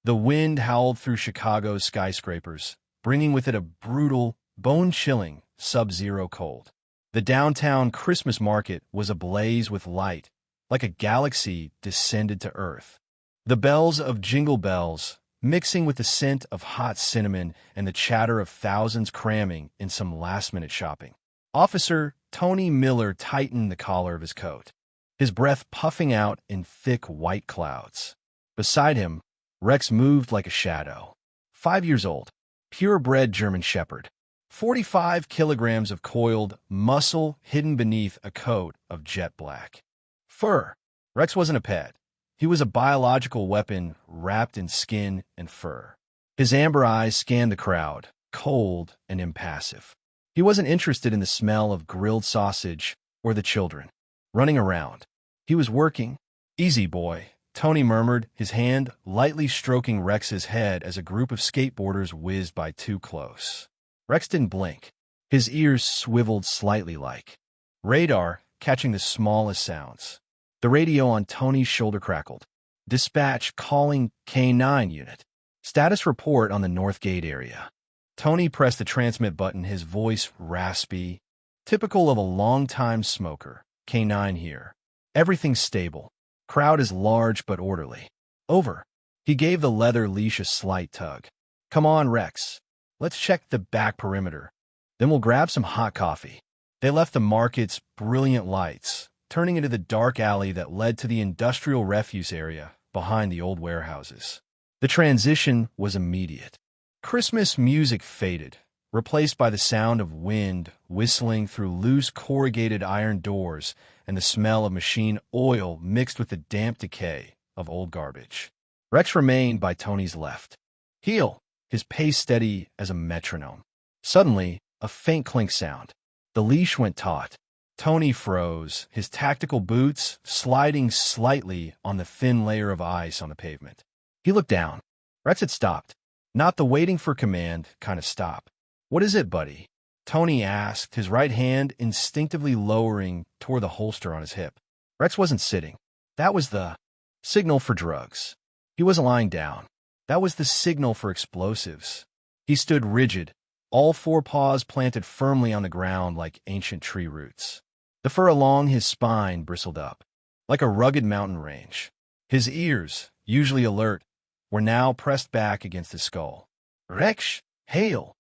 The wind howled through Chicago's skyscrapers, bringing with it a brutal, bone-chilling, sub-zero cold. The downtown Christmas market was ablaze with light, like a galaxy descended to Earth. The bells of Jingle Bells, mixing with the scent of hot cinnamon and the chatter of thousands cramming in some last-minute shopping. Officer Tony Miller tightened the collar of his coat, his breath puffing out in thick white clouds. Beside him, Rex moved like a shadow. 5 years old, purebred German Shepherd. 45 kilograms of coiled muscle hidden beneath a coat of jet black fur. Rex wasn't a pet. He was a biological weapon wrapped in skin and fur. His amber eyes scanned the crowd, cold and impassive. He wasn't interested in the smell of grilled sausage or the children running around. He was working. "Easy, boy," Tony murmured, his hand lightly stroking Rex's head as a group of skateboarders whizzed by too close. Rex didn't blink. His ears swiveled slightly like radar, catching the smallest sounds. The radio on Tony's shoulder crackled. "Dispatch calling K9 unit. Status report on the North Gate area." Tony pressed the transmit button, his voice raspy. "Typical of a long-time smoker. K9 here. Everything's stable. Crowd is large but orderly. Over." He gave the leather leash a slight tug. "Come on, Rex. Let's check the back perimeter. Then we'll grab some hot coffee." They left the market's brilliant lights, turning into the dark alley that led to the industrial refuse area behind the old warehouses. The transition was immediate. Christmas music faded, replaced by the sound of wind whistling through loose corrugated iron doors and the smell of machine oil mixed with the damp decay of old garbage. Rex remained by Tony's left. Heel, his pace steady as a metronome. Suddenly, a faint clink sound. The leash went taut. Tony froze, his tactical boots sliding slightly on the thin layer of ice on the pavement. He looked down. Rex had stopped. Not the waiting for command kind of stop. "What is it, buddy?" Tony asked, his right hand instinctively lowering toward the holster on his hip. Rex wasn't sitting. That was the signal for drugs. He wasn't lying down. That was the signal for explosives. He stood rigid, all four paws planted firmly on the ground like ancient tree roots. The fur along his spine bristled up, like a rugged mountain range. His ears, usually alert, were now pressed back against his skull. "Rex, hail!"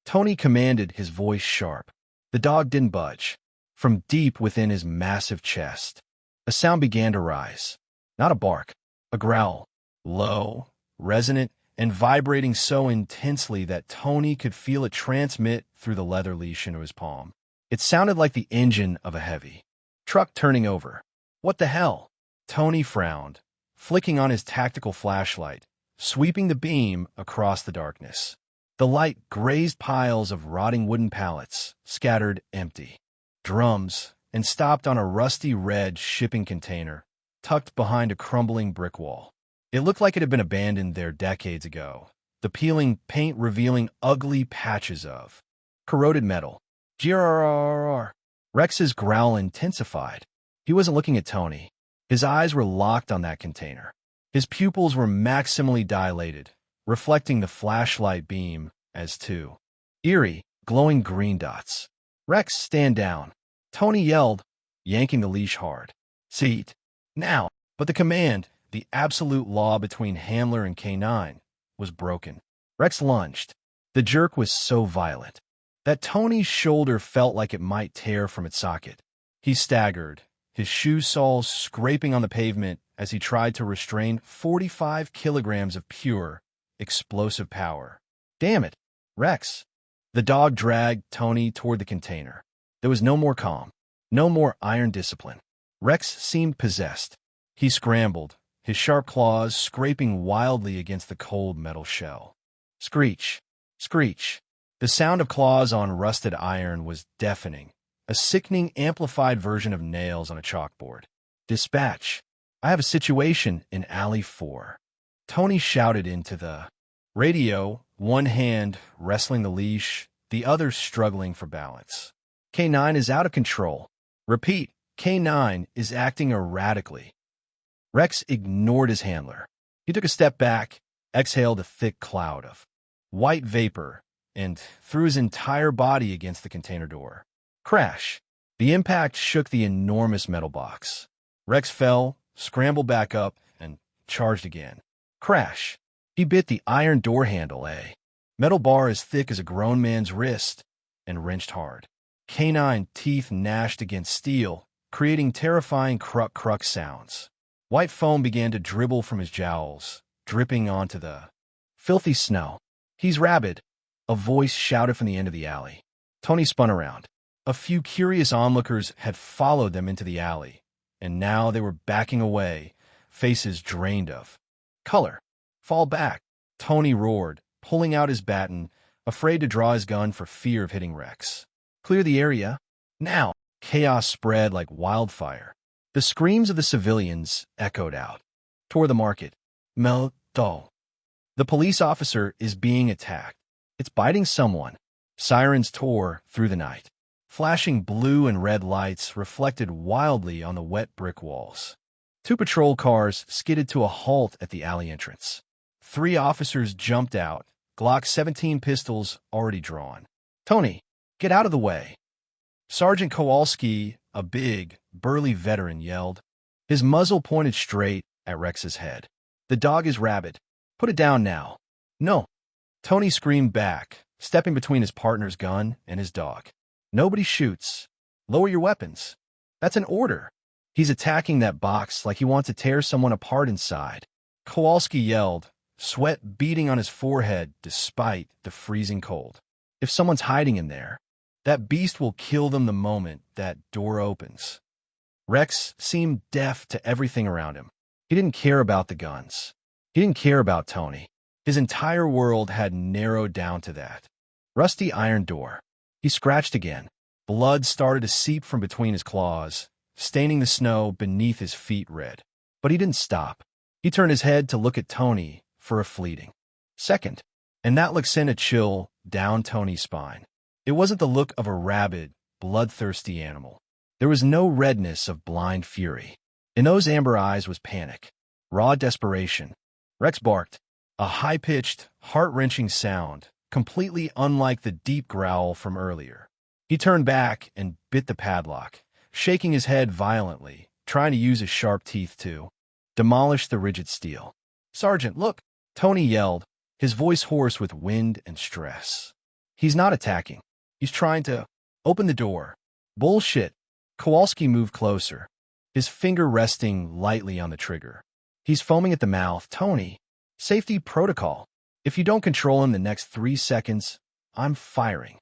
Tony commanded, his voice sharp. The dog didn't budge. From deep within his massive chest, a sound began to rise. Not a bark, a growl, low, resonant, and vibrating so intensely that Tony could feel it transmit through the leather leash into his palm. It sounded like the engine of a heavy truck turning over. "What the hell?" Tony frowned, flicking on his tactical flashlight, sweeping the beam across the darkness. The light grazed piles of rotting wooden pallets, scattered empty. Drums, and stopped on a rusty red shipping container, tucked behind a crumbling brick wall. It looked like it had been abandoned there decades ago, the peeling paint revealing ugly patches of corroded metal. "Grrrr." Rex's growl intensified. He wasn't looking at Tony. His eyes were locked on that container. His pupils were maximally dilated, reflecting the flashlight beam as two eerie, glowing green dots. "Rex, stand down," Tony yelled, yanking the leash hard. "Seat. Now." But the command, the absolute law between handler and K9, was broken. Rex lunged. The jerk was so violent that Tony's shoulder felt like it might tear from its socket. He staggered, his shoe soles scraping on the pavement as he tried to restrain 45 kilograms of pure, explosive power. "Damn it, Rex." The dog dragged Tony toward the container. There was no more calm, no more iron discipline. Rex seemed possessed. He scrambled, his sharp claws scraping wildly against the cold metal shell. Screech, screech. The sound of claws on rusted iron was deafening, a sickening amplified version of nails on a chalkboard. "Dispatch. I have a situation in Alley 4. Tony shouted into the radio, one hand wrestling the leash, the other struggling for balance. "K9 is out of control. Repeat, K9 is acting erratically." Rex ignored his handler. He took a step back, exhaled a thick cloud of white vapor and threw his entire body against the container door. Crash! The impact shook the enormous metal box. Rex fell, scrambled back up, and charged again. Crash! He bit the iron door handle, a metal bar as thick as a grown man's wrist, and wrenched hard. Canine teeth gnashed against steel, creating terrifying cruck-cruck sounds. White foam began to dribble from his jowls, dripping onto the filthy snow. "He's rabid," a voice shouted from the end of the alley. Tony spun around. A few curious onlookers had followed them into the alley, and now they were backing away, faces drained of color. "Fall back," Tony roared, pulling out his baton, afraid to draw his gun for fear of hitting Rex. "Clear the area. Now!" Chaos spread like wildfire. The screams of the civilians echoed out. Toward the market. "Melto. The police officer is being attacked. It's biting someone." Sirens tore through the night. Flashing blue and red lights reflected wildly on the wet brick walls. 2 patrol cars skidded to a halt at the alley entrance. 3 officers jumped out, Glock 17 pistols already drawn. "Tony, get out of the way." Sergeant Kowalski, a big, burly veteran, yelled. His muzzle pointed straight at Rex's head. "The dog is rabid. Put it down now." "No." Tony screamed back, stepping between his partner's gun and his dog. "Nobody shoots. Lower your weapons. That's an order." "He's attacking that box like he wants to tear someone apart inside," Kowalski yelled, sweat beading on his forehead despite the freezing cold. "If someone's hiding in there, that beast will kill them the moment that door opens." Rex seemed deaf to everything around him. He didn't care about the guns. He didn't care about Tony. His entire world had narrowed down to that rusty iron door. He scratched again. Blood started to seep from between his claws, staining the snow beneath his feet red. But he didn't stop. He turned his head to look at Tony for a fleeting second, and that look sent a chill down Tony's spine. It wasn't the look of a rabid, bloodthirsty animal. There was no redness of blind fury. In those amber eyes was panic, raw desperation. Rex barked, a high-pitched, heart-wrenching sound, completely unlike the deep growl from earlier. He turned back and bit the padlock, shaking his head violently, trying to use his sharp teeth to demolish the rigid steel. "Sergeant, look!" Tony yelled, his voice hoarse with wind and stress. "He's not attacking. He's trying to open the door." "Bullshit." Kowalski moved closer, his finger resting lightly on the trigger. "He's foaming at the mouth. Tony, safety protocol. If you don't control him the next 3 seconds, I'm firing."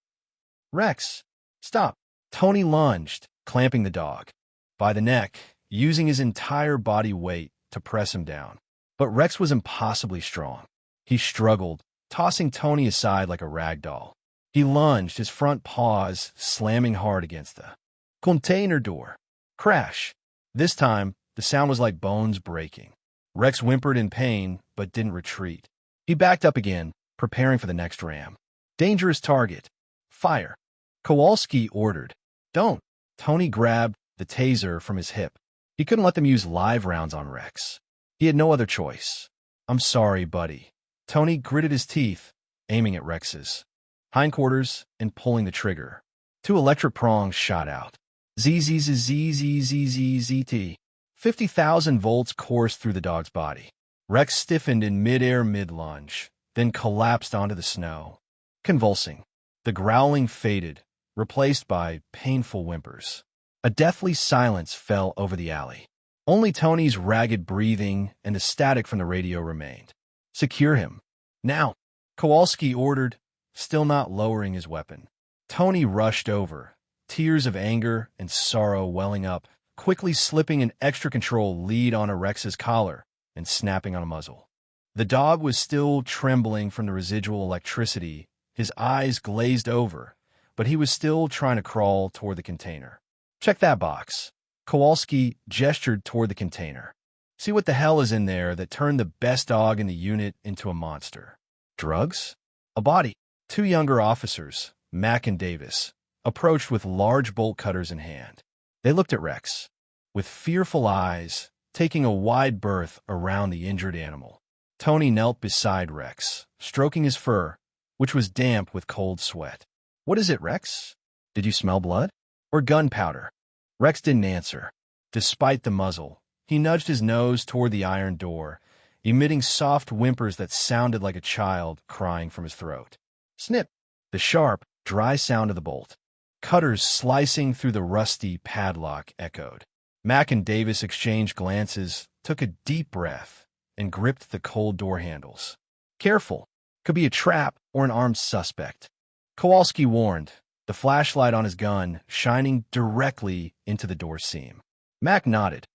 "Rex, stop." Tony lunged, clamping the dog by the neck, using his entire body weight to press him down. But Rex was impossibly strong. He struggled, tossing Tony aside like a rag doll. He lunged, his front paws slamming hard against the container door. Crash! This time, the sound was like bones breaking. Rex whimpered in pain, but didn't retreat. He backed up again, preparing for the next ram. "Dangerous target. Fire." Kowalski ordered. "Don't." Tony grabbed the taser from his hip. He couldn't let them use live rounds on Rex. He had no other choice. "I'm sorry, buddy." Tony gritted his teeth, aiming at Rex's hindquarters and pulling the trigger. 2 electric prongs shot out. ZZZZZZZZT. 50,000 volts coursed through the dog's body. Rex stiffened in midair mid-lunge, then collapsed onto the snow, convulsing. The growling faded, replaced by painful whimpers. A deathly silence fell over the alley. Only Tony's ragged breathing and the static from the radio remained. "Secure him. Now," Kowalski ordered, still not lowering his weapon. Tony rushed over, tears of anger and sorrow welling up, quickly slipping an extra control lead onto Rex's collar and snapping on a muzzle. The dog was still trembling from the residual electricity, his eyes glazed over, but he was still trying to crawl toward the container. "Check that box." Kowalski gestured toward the container. "See what the hell is in there that turned the best dog in the unit into a monster. Drugs? A body?" 2 younger officers, Mac and Davis, approached with large bolt cutters in hand. They looked at Rex, with fearful eyes, taking a wide berth around the injured animal. Tony knelt beside Rex, stroking his fur, which was damp with cold sweat. "What is it, Rex? Did you smell blood? Or gunpowder?" Rex didn't answer. Despite the muzzle, he nudged his nose toward the iron door, emitting soft whimpers that sounded like a child crying from his throat. Snip! The sharp, dry sound of the bolt. Cutters slicing through the rusty padlock echoed. Mac and Davis exchanged glances, took a deep breath, and gripped the cold door handles. "Careful! Could be a trap or an armed suspect," Kowalski warned, the flashlight on his gun shining directly into the door seam. Mac nodded.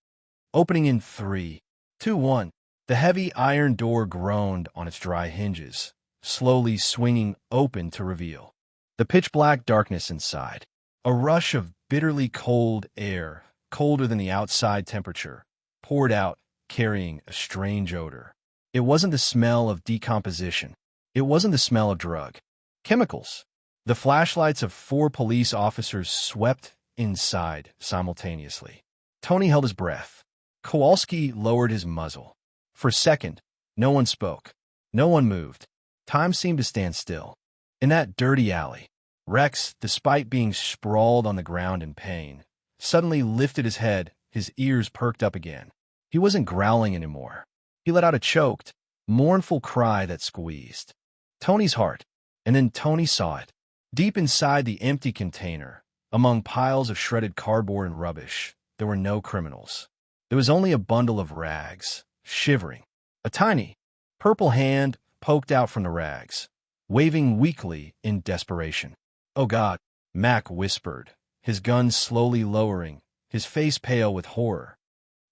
Opening in 3, 2, 1. The heavy iron door groaned on its dry hinges, slowly swinging open to reveal the pitch-black darkness inside. A rush of bitterly cold air, colder than the outside temperature, poured out, carrying a strange odor. It wasn't the smell of decomposition. It wasn't the smell of drug. Chemicals. The flashlights of 4 police officers swept inside simultaneously. Tony held his breath. Kowalski lowered his muzzle. For a second, no one spoke. No one moved. Time seemed to stand still. In that dirty alley, Rex, despite being sprawled on the ground in pain, suddenly lifted his head, his ears perked up again. He wasn't growling anymore. He let out a choked, mournful cry that squeezed Tony's heart, and then Tony saw it. Deep inside the empty container, among piles of shredded cardboard and rubbish, there were no criminals. There was only a bundle of rags, shivering. A tiny, purple hand poked out from the rags, waving weakly in desperation. "Oh God," Mac whispered, his gun slowly lowering, his face pale with horror.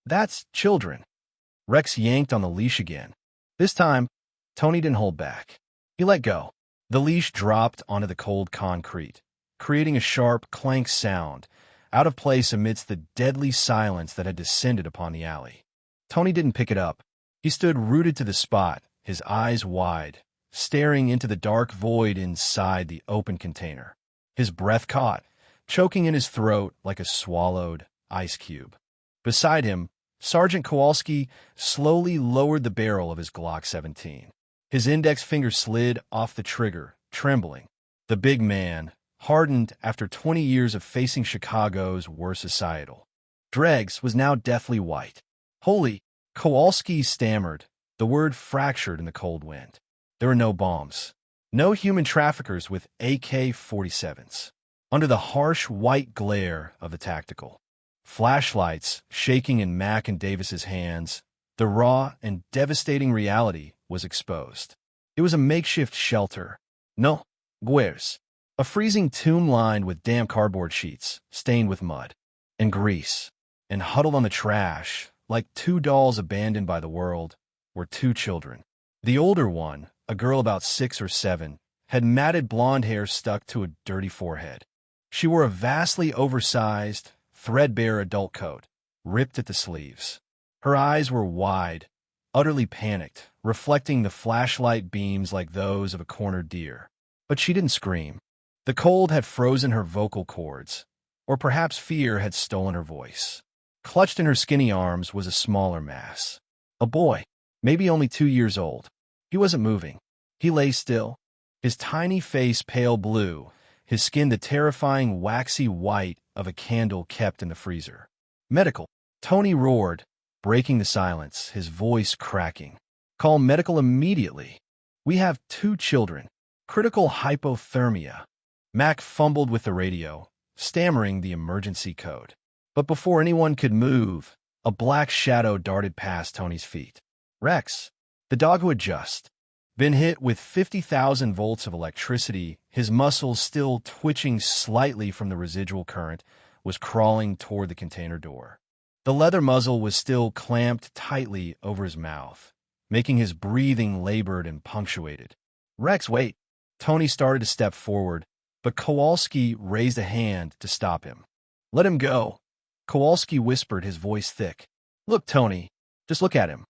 "That's children." Rex yanked on the leash again. This time, Tony didn't hold back. He let go. The leash dropped onto the cold concrete, creating a sharp clank sound, out of place amidst the deadly silence that had descended upon the alley. Tony didn't pick it up. He stood rooted to the spot, his eyes wide, staring into the dark void inside the open container. His breath caught, choking in his throat like a swallowed ice cube. Beside him, Sergeant Kowalski slowly lowered the barrel of his Glock 17. His index finger slid off the trigger, trembling. The big man, hardened after 20 years of facing Chicago's worst societal dregs, was now deathly white. "Holy," Kowalski stammered, the word fractured in the cold wind. There were no bombs. No human traffickers with AK-47s. Under the harsh white glare of the tactical flashlights shaking in Mac and Davis's hands, the raw and devastating reality was exposed. It was a makeshift shelter. No, guers. A freezing tomb lined with damp cardboard sheets, stained with mud and grease, and huddled on the trash, like 2 dolls abandoned by the world, were 2 children. The older one, a girl about 6 or 7, had matted blonde hair stuck to a dirty forehead. She wore a vastly oversized, threadbare adult coat, ripped at the sleeves. Her eyes were wide, utterly panicked, reflecting the flashlight beams like those of a cornered deer. But she didn't scream. The cold had frozen her vocal cords, or perhaps fear had stolen her voice. Clutched in her skinny arms was a smaller mass. A boy, maybe only 2 years old. He wasn't moving. He lay still, his tiny face pale blue, his skin the terrifying waxy white of a candle kept in the freezer. "Medical," Tony roared, breaking the silence, his voice cracking. "Call medical immediately. We have 2 children. Critical hypothermia." Mac fumbled with the radio, stammering the emergency code. But before anyone could move, a black shadow darted past Tony's feet. Rex, the dog who had just been hit with 50,000 volts of electricity, his muscles still twitching slightly from the residual current, was crawling toward the container door. The leather muzzle was still clamped tightly over his mouth, making his breathing labored and punctuated. "Rex, wait." Tony started to step forward, but Kowalski raised a hand to stop him. "Let him go." Kowalski whispered, his voice thick. "Look, Tony, just look at him."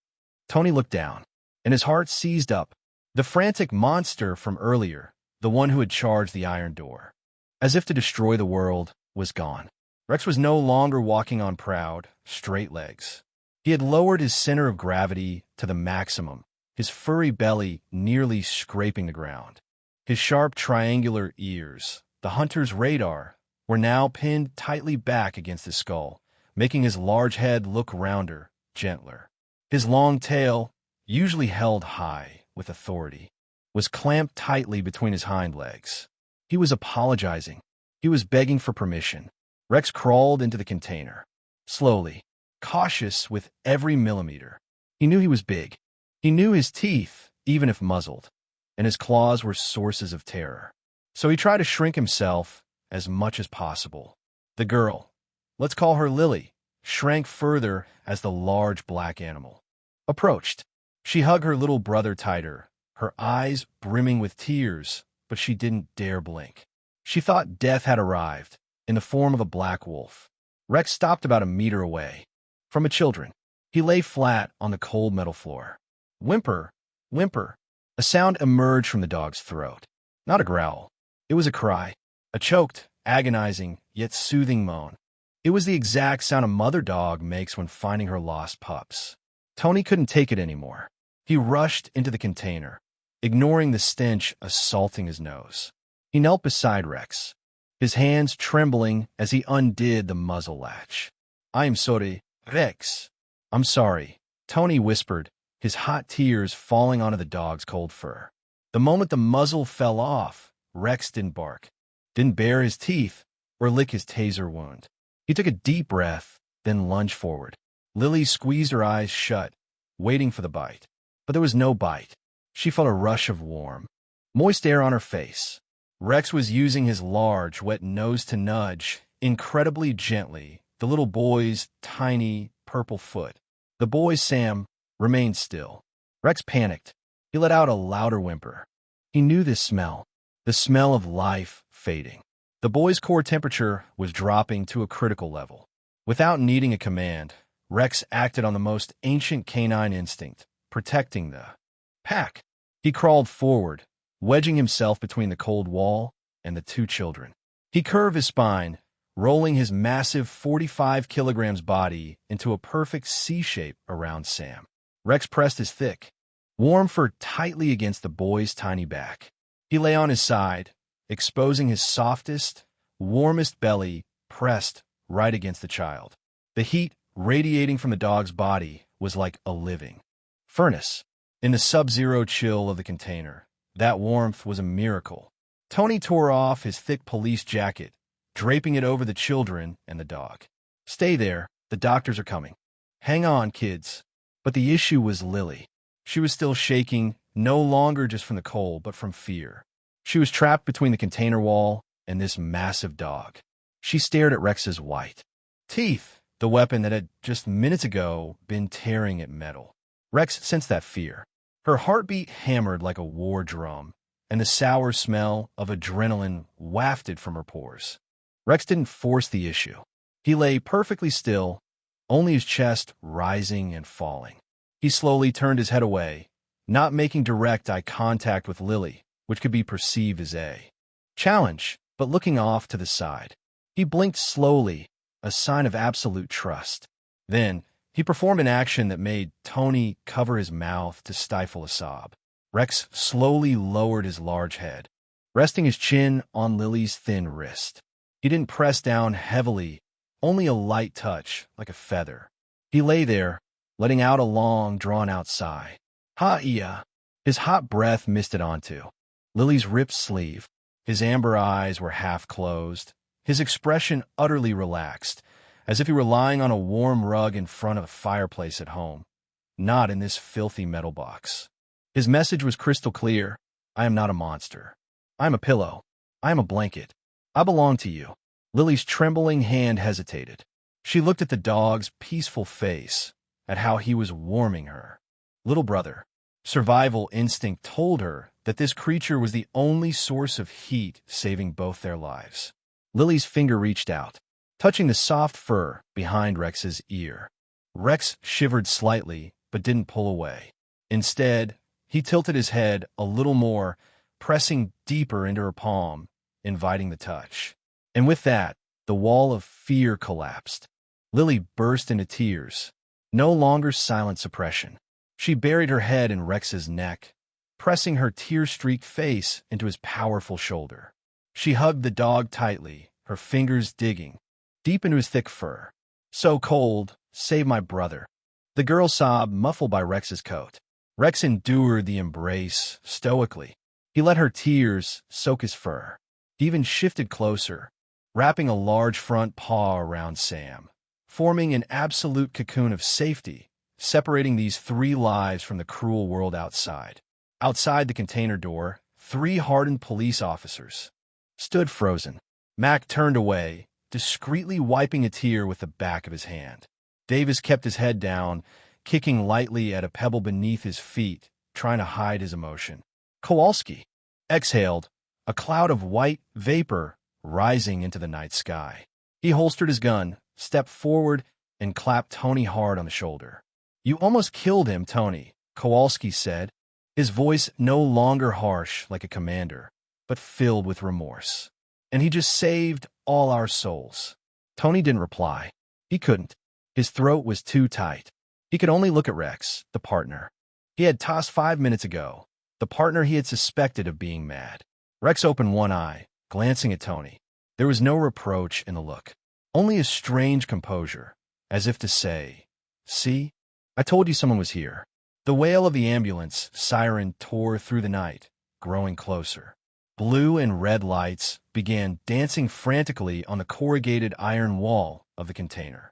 Tony looked down, and his heart seized up. The frantic monster from earlier, the one who had charged the iron door, as if to destroy the world, was gone. Rex was no longer walking on proud, straight legs. He had lowered his center of gravity to the maximum, his furry belly nearly scraping the ground. His sharp triangular ears, the hunter's radar, were now pinned tightly back against his skull, making his large head look rounder, gentler. His long tail, usually held high with authority, was clamped tightly between his hind legs. He was apologizing. He was begging for permission. Rex crawled into the container, slowly, cautious with every millimeter. He knew he was big. He knew his teeth, even if muzzled, and his claws were sources of terror. So he tried to shrink himself as much as possible. The girl, let's call her Lily, shrank further as the large black animal approached. She hugged her little brother tighter, her eyes brimming with tears, but she didn't dare blink. She thought death had arrived, in the form of a black wolf. Rex stopped about a meter away from the children. He lay flat on the cold metal floor. Whimper, whimper. A sound emerged from the dog's throat. Not a growl. It was a cry, a choked, agonizing, yet soothing moan. It was the exact sound a mother dog makes when finding her lost pups. Tony couldn't take it anymore. He rushed into the container, ignoring the stench assaulting his nose. He knelt beside Rex, his hands trembling as he undid the muzzle latch. "I'm sorry, Rex." "I'm sorry," Tony whispered, his hot tears falling onto the dog's cold fur. The moment the muzzle fell off, Rex didn't bark, didn't bare his teeth, or lick his taser wound. He took a deep breath, then lunged forward. Lily squeezed her eyes shut, waiting for the bite. But there was no bite. She felt a rush of warm, moist air on her face. Rex was using his large, wet nose to nudge, incredibly gently, the little boy's tiny, purple foot. The boy, Sam, remained still. Rex panicked. He let out a louder whimper. He knew this smell, the smell of life fading. The boy's core temperature was dropping to a critical level. Without needing a command, Rex acted on the most ancient canine instinct, protecting the pack. He crawled forward, wedging himself between the cold wall and the two children. He curved his spine, rolling his massive 45 kilograms body into a perfect C shape around Sam. Rex pressed his thick, warm fur tightly against the boy's tiny back. He lay on his side, exposing his softest, warmest belly pressed right against the child. The heat radiating from the dog's body was like a living furnace. In the sub-zero chill of the container, that warmth was a miracle. Tony tore off his thick police jacket, draping it over the children and the dog. "Stay there, the doctors are coming. Hang on, kids." But the issue was Lily. She was still shaking, no longer just from the cold, but from fear. She was trapped between the container wall and this massive dog. She stared at Rex's white teeth, the weapon that had just minutes ago been tearing at metal. Rex sensed that fear. Her heartbeat hammered like a war drum, and the sour smell of adrenaline wafted from her pores. Rex didn't force the issue. He lay perfectly still, only his chest rising and falling. He slowly turned his head away, not making direct eye contact with Lily, which could be perceived as a challenge, but looking off to the side. He blinked slowly, a sign of absolute trust. Then, he performed an action that made Tony cover his mouth to stifle a sob. Rex slowly lowered his large head, resting his chin on Lily's thin wrist. He didn't press down heavily, only a light touch, like a feather. He lay there, letting out a long, drawn-out sigh. "Ha-iya." His hot breath misted onto Lily's ripped sleeve. His amber eyes were half closed, his expression utterly relaxed, as if he were lying on a warm rug in front of a fireplace at home, not in this filthy metal box. His message was crystal clear. "I am not a monster. I am a pillow. I am a blanket. I belong to you." Lily's trembling hand hesitated. She looked at the dog's peaceful face, at how he was warming her. Little brother. Survival instinct told her that this creature was the only source of heat saving both their lives. Lily's finger reached out, touching the soft fur behind Rex's ear. Rex shivered slightly, but didn't pull away. Instead, he tilted his head a little more, pressing deeper into her palm, inviting the touch. And with that, the wall of fear collapsed. Lily burst into tears, no longer silent suppression. She buried her head in Rex's neck, pressing her tear-streaked face into his powerful shoulder. She hugged the dog tightly, her fingers digging deep into his thick fur. "So cold, save my brother." The girl sobbed, muffled by Rex's coat. Rex endured the embrace stoically. He let her tears soak his fur. He even shifted closer, wrapping a large front paw around Sam, forming an absolute cocoon of safety, separating these three lives from the cruel world outside. Outside the container door, three hardened police officers stood frozen. Mac turned away, discreetly wiping a tear with the back of his hand. Davis kept his head down, kicking lightly at a pebble beneath his feet, trying to hide his emotion. Kowalski exhaled, a cloud of white vapor rising into the night sky. He holstered his gun, stepped forward, and clapped Tony hard on the shoulder. "You almost killed him, Tony," Kowalski said, his voice no longer harsh like a commander, but filled with remorse. "And he just saved all our souls." Tony didn't reply. He couldn't. His throat was too tight. He could only look at Rex, the partner he had tossed 5 minutes ago, the partner he had suspected of being mad. Rex opened one eye, glancing at Tony. There was no reproach in the look, only a strange composure, as if to say, "See, I told you someone was here." The wail of the ambulance siren tore through the night, growing closer. Blue and red lights began dancing frantically on the corrugated iron wall of the container.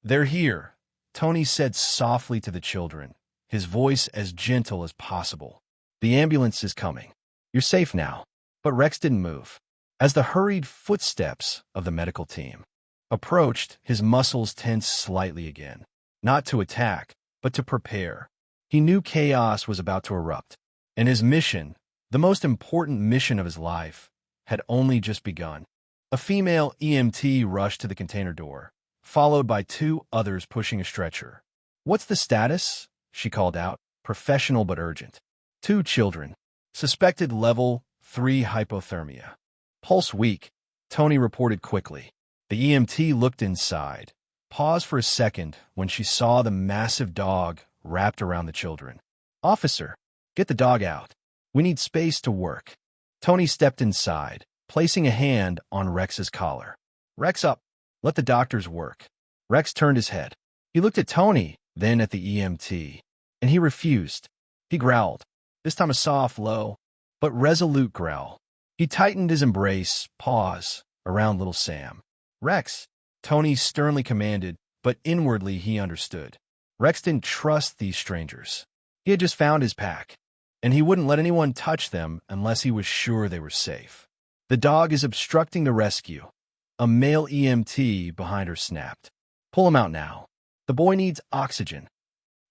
"They're here," Tony said softly to the children, his voice as gentle as possible. "The ambulance is coming. You're safe now." But Rex didn't move. As the hurried footsteps of the medical team approached, his muscles tensed slightly again, not to attack, but to prepare. He knew chaos was about to erupt, and his mission, the most important mission of his life, had only just begun. A female EMT rushed to the container door, followed by 2 others pushing a stretcher. "What's the status?" she called out, professional but urgent. 2 children. Suspected level 3 hypothermia. Pulse weak, Tony reported quickly. The EMT looked inside, paused for a second when she saw the massive dog wrapped around the children. "Officer, get the dog out. We need space to work." Tony stepped inside, placing a hand on Rex's collar. "Rex up. Let the doctors work." Rex turned his head. He looked at Tony, then at the EMT, and he refused. He growled, this time a soft, low, but resolute growl. He tightened his embrace, paws, around little Sam. "Rex," Tony sternly commanded, but inwardly he understood. Rex didn't trust these strangers. He had just found his pack, and he wouldn't let anyone touch them unless he was sure they were safe. "The dog is obstructing the rescue," a male EMT behind her snapped. "Pull him out now. The boy needs oxygen."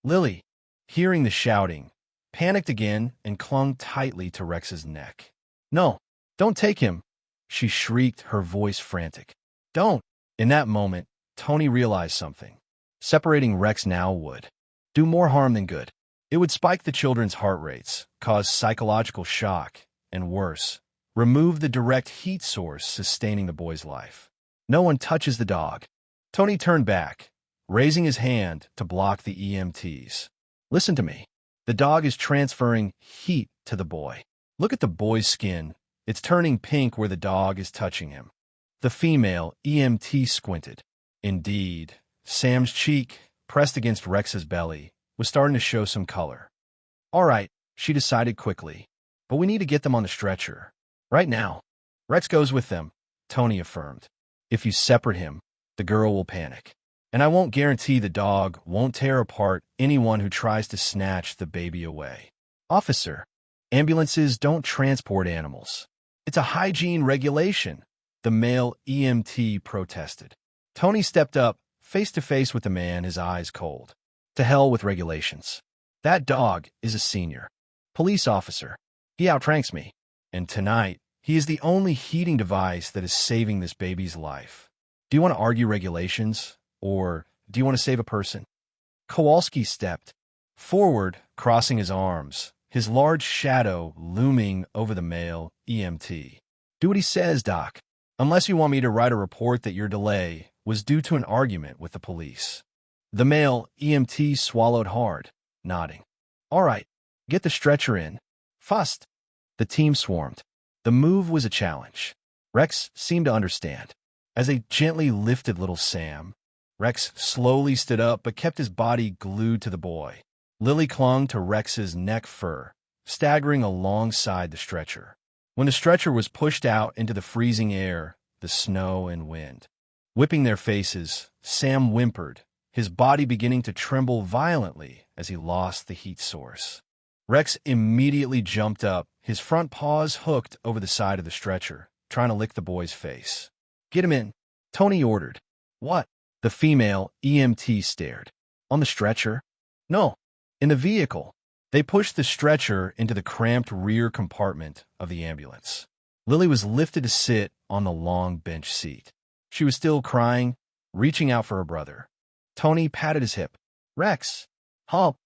Lily, hearing the shouting, panicked again and clung tightly to Rex's neck. "No, don't take him," she shrieked, her voice frantic. "Don't." In that moment, Tony realized something. Separating Rex now would do more harm than good. It would spike the children's heart rates, cause psychological shock, and worse, remove the direct heat source sustaining the boy's life. "No one touches the dog." Tony turned back, raising his hand to block the EMTs. "Listen to me. The dog is transferring heat to the boy. Look at the boy's skin. It's turning pink where the dog is touching him." The female EMT squinted. Indeed, Sam's cheek, pressed against Rex's belly, was starting to show some color. "All right," she decided quickly, "but we need to get them on the stretcher. Right now." "Rex goes with them," Tony affirmed. "If you separate him, the girl will panic. And I won't guarantee the dog won't tear apart anyone who tries to snatch the baby away." "Officer, ambulances don't transport animals. It's a hygiene regulation," the male EMT protested. Tony stepped up, face to face with the man, his eyes cold. "To hell with regulations. That dog is a senior police officer. He outranks me. And tonight, he is the only heating device that is saving this baby's life. Do you want to argue regulations, or do you want to save a person?" Kowalski stepped forward, crossing his arms, his large shadow looming over the male EMT. "Do what he says, Doc. Unless you want me to write a report that your delay was due to an argument with the police." The male EMT swallowed hard, nodding. All right, get the stretcher in. Fast. The team swarmed. The move was a challenge. Rex seemed to understand. As they gently lifted little Sam, Rex slowly stood up but kept his body glued to the boy. Lily clung to Rex's neck fur, staggering alongside the stretcher. When the stretcher was pushed out into the freezing air, the snow and wind, whipping their faces, Sam whimpered, his body beginning to tremble violently as he lost the heat source. Rex immediately jumped up, his front paws hooked over the side of the stretcher, trying to lick the boy's face. "Get him in," Tony ordered. "What?" The female EMT stared. "On the stretcher?" "No, in the vehicle." They pushed the stretcher into the cramped rear compartment of the ambulance. Lily was lifted to sit on the long bench seat. She was still crying, reaching out for her brother. Tony patted his hip. "Rex, help."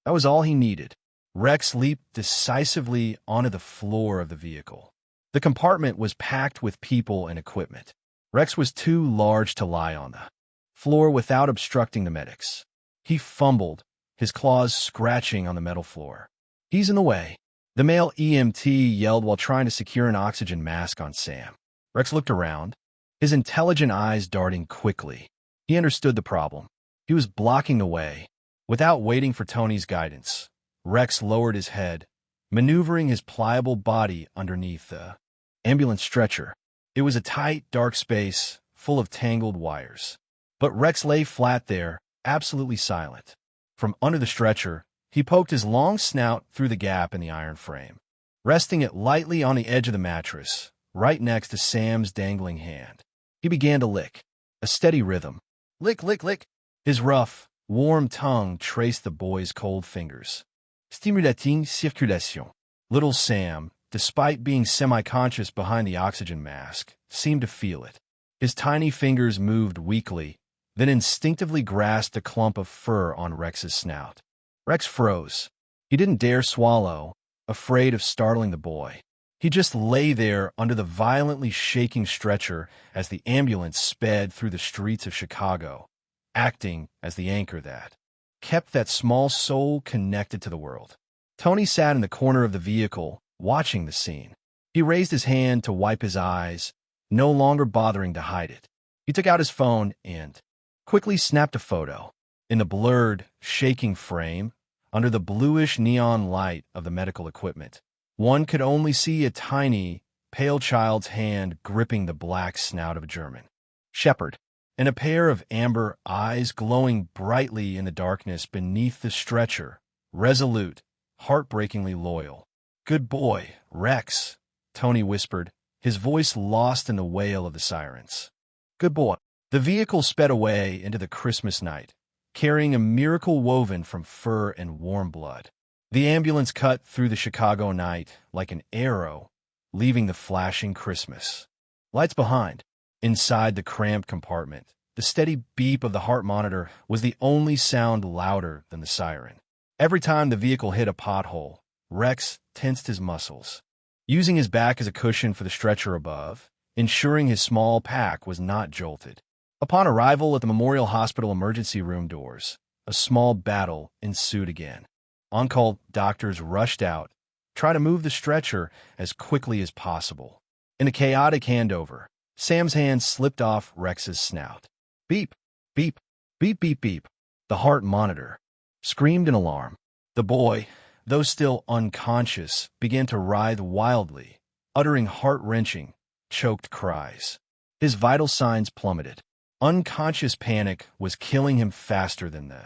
That was all he needed. Rex leaped decisively onto the floor of the vehicle. The compartment was packed with people and equipment. Rex was too large to lie on the floor without obstructing the medics. He fumbled, his claws scratching on the metal floor. "He's in the way," the male EMT yelled while trying to secure an oxygen mask on Sam. Rex looked around, his intelligent eyes darting quickly. He understood the problem. He was blocking the way. Without waiting for Tony's guidance, Rex lowered his head, maneuvering his pliable body underneath the ambulance stretcher. It was a tight, dark space full of tangled wires. But Rex lay flat there, absolutely silent. From under the stretcher, he poked his long snout through the gap in the iron frame, resting it lightly on the edge of the mattress, right next to Sam's dangling hand. He began to lick, a steady rhythm. Lick, lick, lick. His rough, warm tongue traced the boy's cold fingers. Stimulating circulation. Little Sam, despite being semi-conscious behind the oxygen mask, seemed to feel it. His tiny fingers moved weakly, then instinctively grasped a clump of fur on Rex's snout. Rex froze. He didn't dare swallow, afraid of startling the boy. He just lay there under the violently shaking stretcher as the ambulance sped through the streets of Chicago, acting as the anchor that kept that small soul connected to the world. Tony sat in the corner of the vehicle, watching the scene. He raised his hand to wipe his eyes, no longer bothering to hide it. He took out his phone and quickly snapped a photo. In the blurred, shaking frame, under the bluish neon light of the medical equipment, one could only see a tiny, pale child's hand gripping the black snout of a German shepherd, and a pair of amber eyes glowing brightly in the darkness beneath the stretcher, resolute, heartbreakingly loyal. "Good boy, Rex," Tony whispered, his voice lost in the wail of the sirens. "Good boy." The vehicle sped away into the Christmas night, carrying a miracle woven from fur and warm blood. The ambulance cut through the Chicago night like an arrow, leaving the flashing Christmas lights behind. Inside the cramped compartment, the steady beep of the heart monitor was the only sound louder than the siren. Every time the vehicle hit a pothole, Rex tensed his muscles, using his back as a cushion for the stretcher above, ensuring his small pack was not jolted. Upon arrival at the Memorial Hospital emergency room doors, a small battle ensued again. On-call doctors rushed out, trying to move the stretcher as quickly as possible. In a chaotic handover, Sam's hand slipped off Rex's snout. Beep, beep, beep, beep, beep. The heart monitor screamed in alarm. The boy, though still unconscious, began to writhe wildly, uttering heart-wrenching, choked cries. His vital signs plummeted. Unconscious panic was killing him faster than the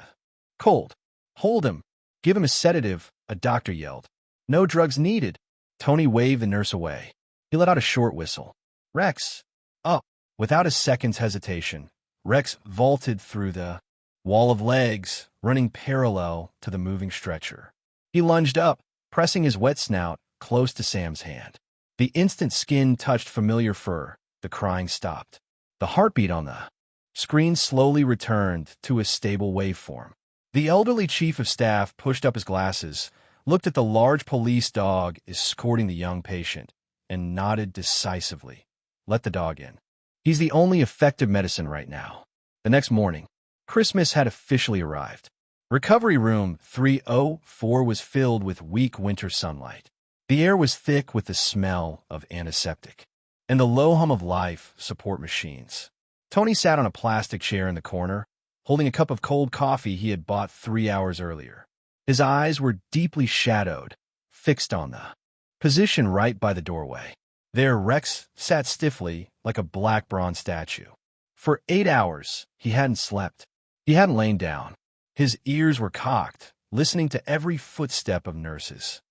cold. "Hold him. Give him a sedative," a doctor yelled. "No drugs needed." Tony waved the nurse away. He let out a short whistle. "Rex, up." Without a second's hesitation, Rex vaulted through the wall of legs, running parallel to the moving stretcher. He lunged up, pressing his wet snout close to Sam's hand. The instant skin touched familiar fur, the crying stopped. The heartbeat on the screen slowly returned to a stable waveform. The elderly chief of staff pushed up his glasses, looked at the large police dog escorting the young patient, and nodded decisively. "Let the dog in. He's the only effective medicine right now." The next morning, Christmas had officially arrived. Recovery Room 304 was filled with weak winter sunlight. The air was thick with the smell of antiseptic and the low hum of life support machines. Tony sat on a plastic chair in the corner, holding a cup of cold coffee he had bought 3 hours earlier. His eyes were deeply shadowed, fixed on the position right by the doorway. There, Rex sat stiffly like a black bronze statue. For 8 hours, he hadn't slept. He hadn't lain down. His ears were cocked, listening to every footstep of nurses.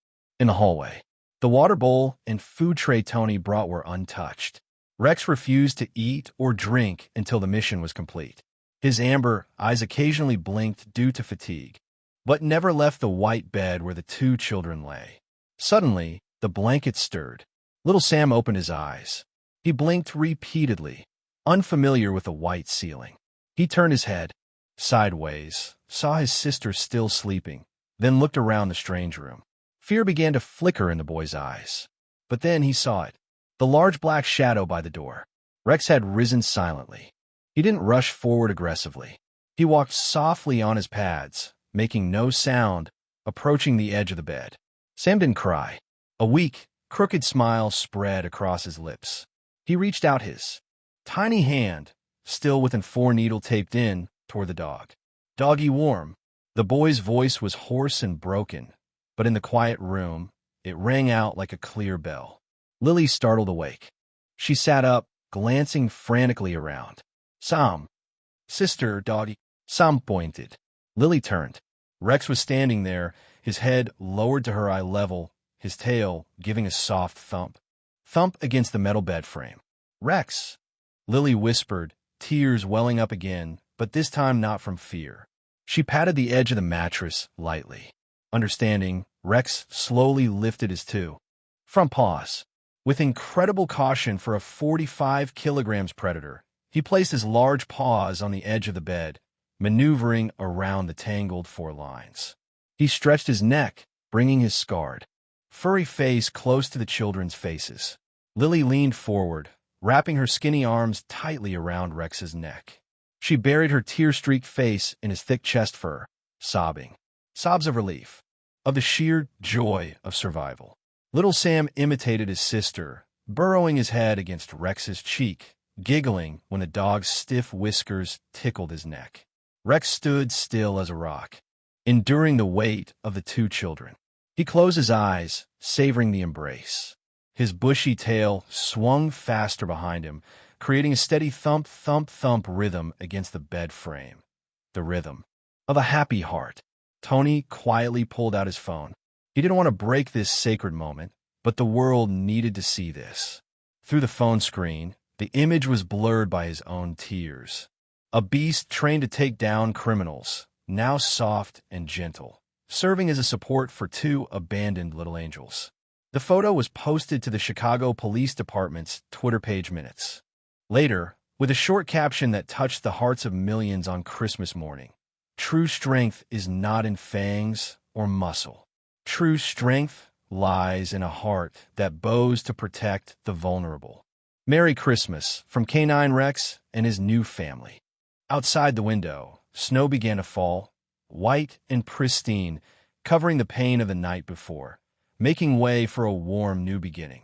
In the hallway, the water bowl and food tray Tony brought were untouched. Rex refused to eat or drink until the mission was complete. His amber eyes occasionally blinked due to fatigue, but never left the white bed where the 2 children lay. Suddenly, the blanket stirred. Little Sam opened his eyes. He blinked repeatedly, unfamiliar with the white ceiling. He turned his head sideways, saw his sister still sleeping, then looked around the strange room. Fear began to flicker in the boy's eyes. But then he saw it, the large black shadow by the door. Rex had risen silently. He didn't rush forward aggressively. He walked softly on his pads, making no sound, approaching the edge of the bed. Sam didn't cry. A weak, crooked smile spread across his lips. He reached out his tiny hand, still with a 4 needle taped in, toward the dog. "Doggy warm." The boy's voice was hoarse and broken, but in the quiet room, it rang out like a clear bell. Lily startled awake. She sat up, glancing frantically around. "Sam." "Sister, doggy." Sam pointed. Lily turned. Rex was standing there, his head lowered to her eye level, his tail giving a soft thump. Thump against the metal bed frame. "Rex," Lily whispered, tears welling up again, but this time not from fear. She patted the edge of the mattress lightly. Understanding, Rex slowly lifted his front paws. With incredible caution for a 45 kilograms predator, he placed his large paws on the edge of the bed, maneuvering around the tangled 4 lines. He stretched his neck, bringing his scarred, furry face close to the children's faces. Lily leaned forward, wrapping her skinny arms tightly around Rex's neck. She buried her tear-streaked face in his thick chest fur, sobbing. Sobs of relief, of the sheer joy of survival. Little Sam imitated his sister, burrowing his head against Rex's cheek, giggling when the dog's stiff whiskers tickled his neck. Rex stood still as a rock, enduring the weight of the 2 children. He closed his eyes, savoring the embrace. His bushy tail swung faster behind him, creating a steady thump, thump, thump rhythm against the bed frame. The rhythm of a happy heart. Tony quietly pulled out his phone. He didn't want to break this sacred moment, but the world needed to see this. Through the phone screen, the image was blurred by his own tears. A beast trained to take down criminals, now soft and gentle, serving as a support for 2 abandoned little angels. The photo was posted to the Chicago Police Department's Twitter page minutes later, with a short caption that touched the hearts of millions on Christmas morning. "True strength is not in fangs or muscle. True strength lies in a heart that bows to protect the vulnerable." Merry Christmas from Canine Rex and his new family. Outside the window, snow began to fall, white and pristine, covering the pain of the night before, making way for a warm new beginning.